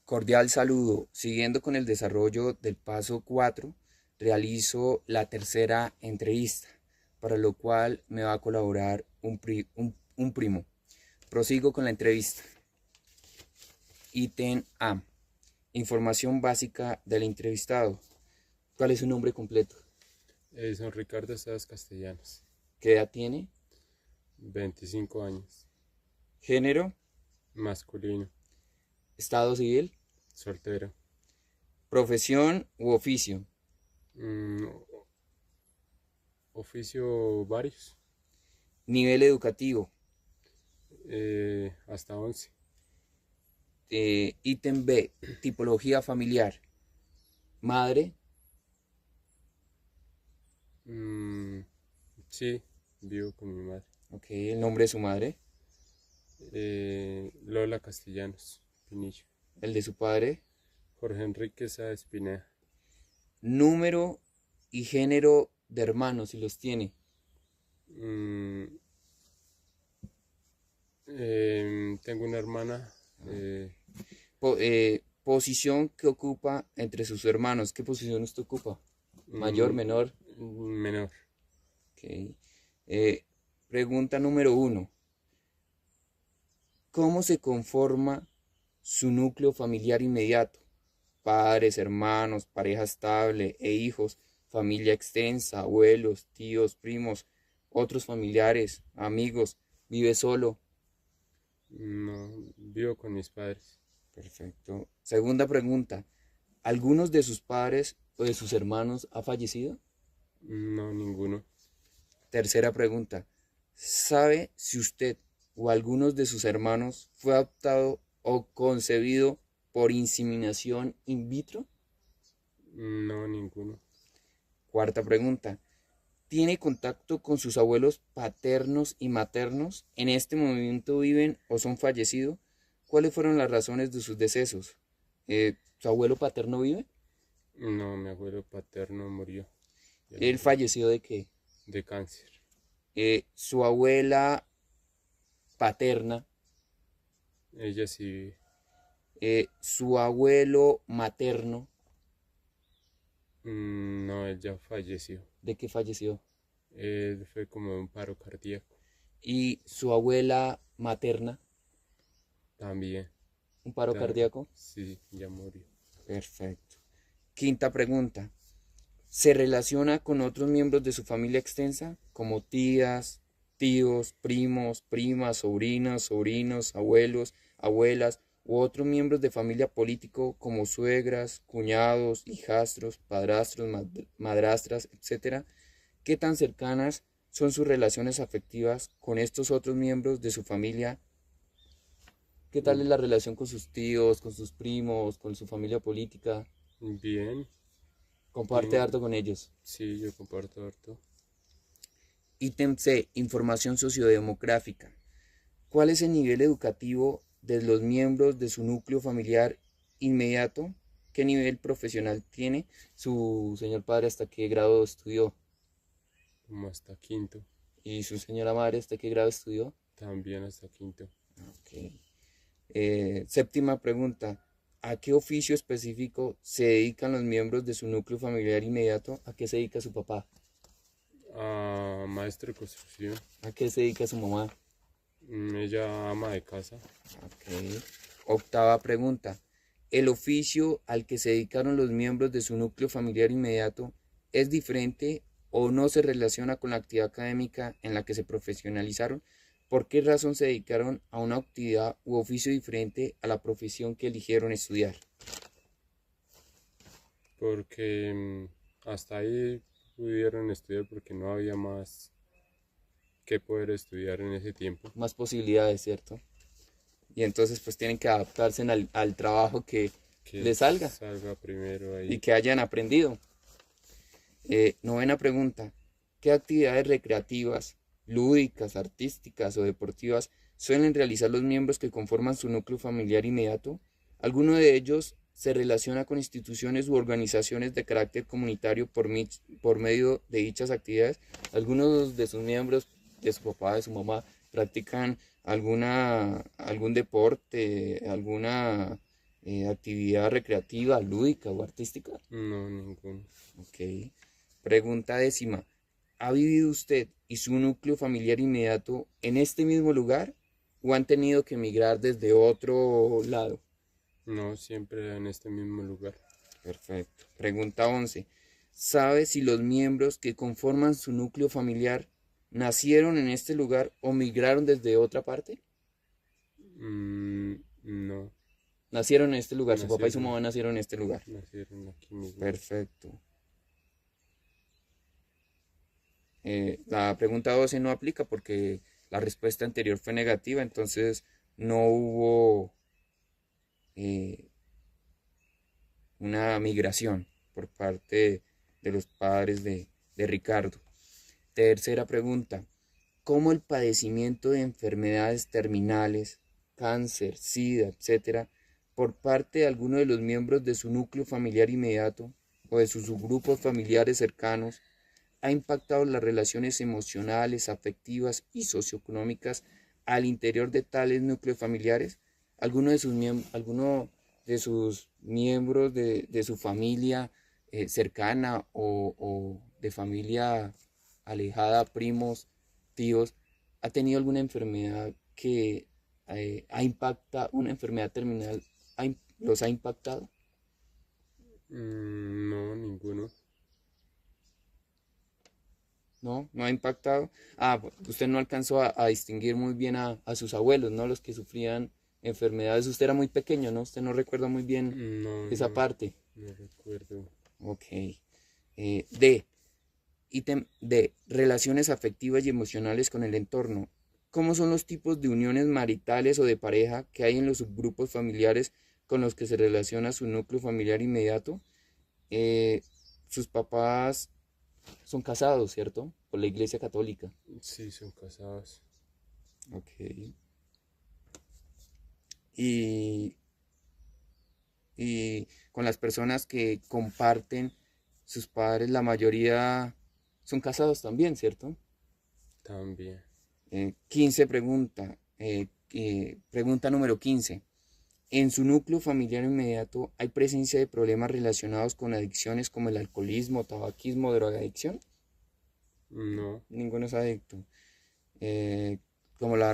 Cordial saludo. Siguiendo con el desarrollo del paso 4, realizo la tercera entrevista, para lo cual me va a colaborar un primo. Prosigo con la entrevista. Ítem A. Información básica del entrevistado. ¿Cuál es su nombre completo? Son Ricardo Esteves Castellanos, ¿Qué edad tiene? 25 años, ¿Género? masculino, ¿Estado civil? soltero. ¿Profesión u oficio? Mm, Oficio varios, ¿Nivel educativo? hasta 11. Ítem B. Tipología familiar. Madre. Mm, sí, vivo con mi madre. Ok, el nombre de su madre. Lola Castellanos, Pinillo. El de su padre. Jorge Enrique Sáez Pineda. Número y género de hermanos, si los tiene. Mm, Tengo una hermana, Posición que ocupa entre sus hermanos. ¿Qué posición usted ocupa? Mayor, mm, menor. menor. Ok. Pregunta número 1. ¿Cómo se conforma su núcleo familiar inmediato? Padres, hermanos, pareja estable e hijos, familia extensa, abuelos, tíos, primos, otros familiares, amigos. ¿Vive solo? No, vivo con mis padres. Perfecto. Segunda pregunta. ¿Algunos de sus padres o de sus hermanos ha fallecido? No, ninguno. Tercera pregunta. ¿Sabe si usted o algunos de sus hermanos fue adoptado o concebido por inseminación in vitro? No, ninguno. Cuarta pregunta. ¿Tiene contacto con sus abuelos paternos y maternos? ¿En este momento viven o son fallecidos? ¿Cuáles fueron las razones de sus decesos? ¿Su abuelo paterno vive? No, mi abuelo paterno murió. Ya ¿Él murió. falleció de qué? De cáncer. Su abuela paterna, Ella sí. su abuelo materno, No, él ya falleció. ¿de qué falleció? Él fue como de un paro cardíaco. Y su abuela materna, También. un paro Ta- cardíaco. sí, ya murió. Perfecto. Quinta pregunta. ¿Se relaciona con otros miembros de su familia extensa, como tías, tíos, primos, primas, sobrinas, sobrinos, abuelos, abuelas u otros miembros de familia político como suegras, cuñados, hijastros, padrastros, madrastras, etcétera? ¿Qué tan cercanas son sus relaciones afectivas con estos otros miembros de su familia? ¿Qué tal Mm, es la relación con sus tíos, con sus primos, con su familia política? Bien. Comparte Tengo, harto con ellos. sí, yo comparto harto. Ítem C. Información sociodemográfica. ¿Cuál es el nivel educativo de los miembros de su núcleo familiar inmediato? ¿Qué nivel profesional tiene su señor padre, hasta qué grado estudió? Como hasta quinto. ¿Y su señora madre hasta qué grado estudió? También hasta quinto. Ok. Séptima pregunta. ¿A qué oficio específico se dedican los miembros de su núcleo familiar inmediato? ¿A qué se dedica su papá? Maestro de construcción. ¿A qué se dedica su mamá? Ella ama de casa. Ok. Octava pregunta. ¿El oficio al que se dedicaron los miembros de su núcleo familiar inmediato es diferente o no se relaciona con la actividad académica en la que se profesionalizaron? ¿Por qué razón se dedicaron a una actividad u oficio diferente a la profesión que eligieron estudiar? Porque hasta ahí pudieron estudiar porque no había más que poder estudiar en ese tiempo. Más posibilidades, ¿cierto? Y entonces pues tienen que adaptarse al trabajo que Que les salga salga primero y ahí. que hayan aprendido. Novena pregunta. ¿Qué actividades recreativas, lúdicas, artísticas o deportivas suelen realizar los miembros que conforman su núcleo familiar inmediato? ¿Alguno de ellos se relaciona con instituciones u organizaciones de carácter comunitario por medio de dichas actividades? ¿Algunos de sus miembros, de su papá, de su mamá, practican algún deporte, alguna Actividad recreativa, lúdica o artística. No, ninguno. Ok. Pregunta décima. ¿Ha vivido usted y su núcleo familiar inmediato en este mismo lugar o han tenido que emigrar desde otro lado? No, siempre en este mismo lugar. Perfecto. Pregunta 11. ¿Sabe si los miembros que conforman su núcleo familiar nacieron en este lugar o migraron desde otra parte? No, Nacieron en este lugar, su papá y su nacieron, mamá nacieron en este lugar. nacieron aquí mismo. Perfecto. La pregunta 12 no aplica porque la respuesta anterior fue negativa, entonces no hubo eh, una migración por parte de los padres de Ricardo. Tercera pregunta. ¿Cómo el padecimiento de enfermedades terminales, cáncer, sida, etcétera, por parte de alguno de los miembros de su núcleo familiar inmediato o de sus subgrupos familiares cercanos ha impactado las relaciones emocionales, afectivas y socioeconómicas al interior de tales núcleos familiares? ¿Alguno de sus miembros de su familia cercana o de familia alejada, primos, tíos, ha tenido alguna enfermedad que ha impactado, una enfermedad terminal, los ha impactado? No, ninguno. ¿No? ¿No ha impactado? Ah, usted no alcanzó a distinguir muy bien a sus abuelos, ¿no? Los que sufrían enfermedades. Usted era muy pequeño, ¿no? Usted no recuerda muy bien No, esa no, parte. no recuerdo. Ok. D. Ítem D. Relaciones afectivas y emocionales con el entorno. ¿Cómo son los tipos de uniones maritales o de pareja que hay en los subgrupos familiares con los que se relaciona su núcleo familiar inmediato? Eh, Sus papás son casados, ¿cierto? Por la Iglesia Católica. Sí, son casados. Ok. Y, y con las personas que comparten sus padres, la mayoría son casados también, ¿cierto? También. 15 pregunta. Pregunta número 15. En su núcleo familiar inmediato hay presencia de problemas relacionados con adicciones como el alcoholismo, tabaquismo, drogadicción. No, Ninguno es adicto. Eh, como la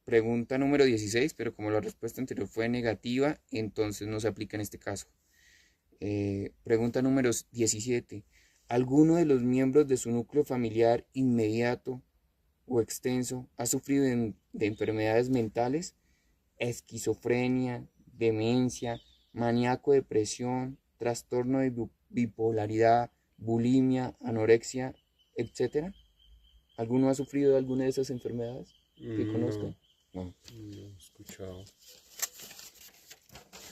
pregunta número 16, pero como la respuesta anterior fue negativa, entonces no se aplica en este caso. Pregunta número 17. ¿Alguno de los miembros de su núcleo familiar inmediato o extenso ha sufrido de enfermedades mentales? Esquizofrenia, demencia, maníaco depresión, trastorno de bipolaridad, bulimia, anorexia, etcétera. ¿Alguno ha sufrido de alguna de esas enfermedades que conozca? no, No. no he escuchado.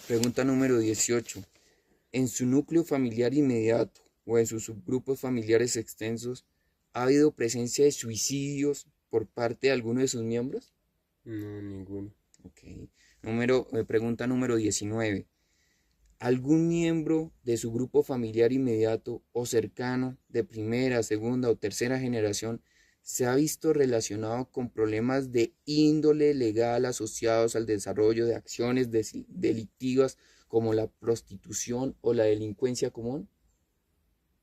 Pregunta número 18. ¿En su núcleo familiar inmediato o en sus subgrupos familiares extensos ha habido presencia de suicidios por parte de alguno de sus miembros? No, ninguno. Ok. Pregunta número 19. ¿Algún miembro de su grupo familiar inmediato o cercano de primera, segunda o tercera generación se ha visto relacionado con problemas de índole legal asociados al desarrollo de acciones delictivas como la prostitución o la delincuencia común?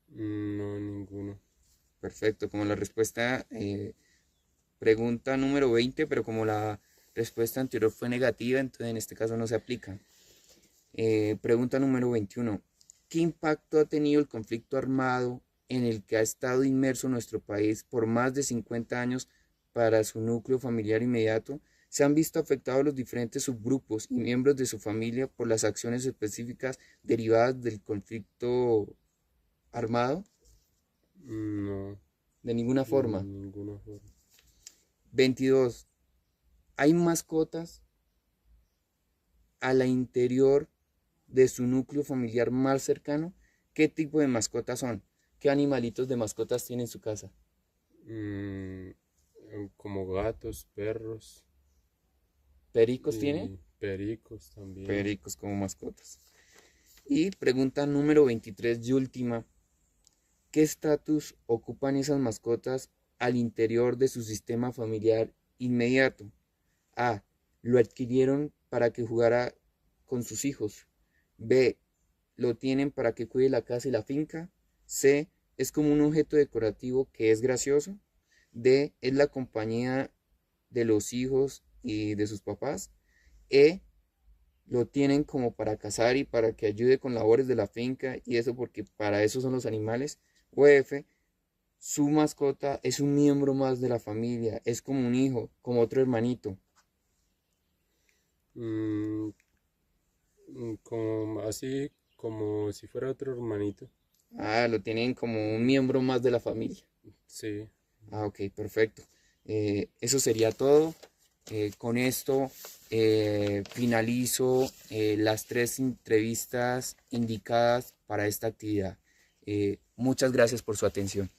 No, ninguno. Perfecto, como la respuesta, pregunta número 20, pero como la respuesta anterior fue negativa, entonces en este caso no se aplica. Pregunta número 21. ¿Qué impacto ha tenido el conflicto armado en el que ha estado inmerso nuestro país por más de 50 años para su núcleo familiar inmediato? ¿Se han visto afectados los diferentes subgrupos y miembros de su familia por las acciones específicas derivadas del conflicto armado? No, De ninguna de forma. ninguna forma. 22. ¿Hay mascotas a la interior de su núcleo familiar más cercano? ¿Qué tipo de mascotas son? ¿Qué animalitos de mascotas tiene en su casa? Mm, como gatos, perros ¿Pericos tiene? y pericos también. Pericos como mascotas. Y pregunta número 23 y última. ¿Qué estatus ocupan esas mascotas al interior de su sistema familiar inmediato? A. Lo adquirieron para que jugara con sus hijos. B, lo tienen para que cuide la casa y la finca. C, es como un objeto decorativo que es gracioso. D, es la compañía de los hijos y de sus papás. E, lo tienen como para cazar y para que ayude con labores de la finca y eso porque para eso son los animales. O F, su mascota es un miembro más de la familia, es como un hijo, como otro hermanito. Mm, como, así como si fuera otro hermanito. Ah, lo tienen como un miembro más de la familia. Sí. Ah, ok, perfecto. Eso sería todo. Con esto finalizo las 3 entrevistas indicadas para esta actividad. Muchas gracias por su atención.